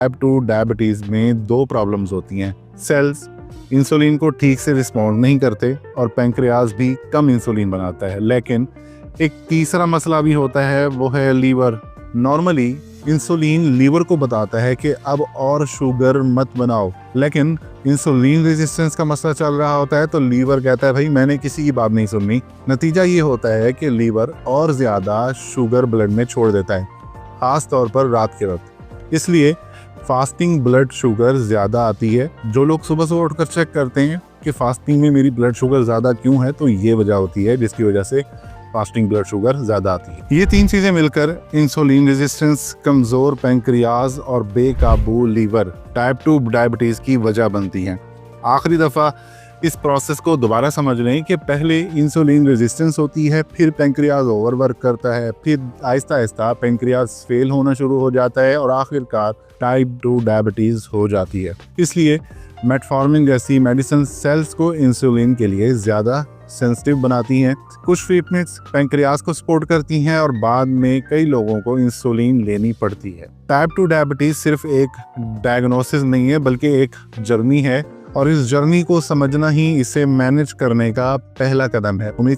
Type 2 diabetes में दो problems होती हैं। सेल्स इंसुलिन को ठीक से रिस्पॉन्ड नहीं करते और पैंक्रियाज भी कम इंसुलिन बनाता है। लेकिन एक तीसरा मसला भी होता है, वो है लीवर। नॉर्मली इंसुलिन लीवर को बताता है कि अब और शुगर मत बनाओ, लेकिन इंसुलिन रेजिस्टेंस का मसला चल रहा होता है तो लीवर कहता है भाई मैंने किसी की बात नहीं सुननी। नतीजा ये होता है कि लीवर और ज़्यादा शुगर ब्लड में छोड़ देता है, ख़ास तौर पर रात के वक्त। इसलिए फास्टिंग ब्लड शुगर ज़्यादा आती है। जो लोग सुबह सुबह उठकर चेक करते हैं कि फास्टिंग में मेरी ब्लड शुगर ज़्यादा क्यों है, तो ये वजह होती है जिसकी वजह से फास्टिंग ब्लड शुगर ज़्यादा आती है। ये तीन चीज़ें मिलकर इंसुलिन रेजिस्टेंस, कमज़ोर पैंक्रियाज और बेकाबू लीवर टाइप 2 डायबिटीज़ की वजह बनती हैं। आखिरी दफ़ा इस प्रोसेस को दोबारा समझ लें कि पहले इंसुलिन रेजिस्टेंस होती है, फिर पैंक्रियाज ओवरवर्क करता है, फिर आहिस्ता आहिस्ता पैंक्रियाज फेल होना शुरू हो जाता है और आखिरकार टाइप 2 डायबिटीज़ हो जाती है। इसलिए मेटफॉर्मिन जैसी मेडिसिन सेल्स को इंसुलिन के लिए ज़्यादा सेंसिटिव बनाती हैं। कुछ ट्रीटमेंट्स पैंक्रियाज को सपोर्ट करती हैं और बाद में कई लोगों को इंसुलिन लेनी पड़ती है। टाइप 2 डायबिटीज़ सिर्फ एक डायग्नोसिस नहीं है, बल्कि एक जर्नी है और इस जर्नी को समझना ही इसे मैनेज करने का पहला कदम है। उम्मीद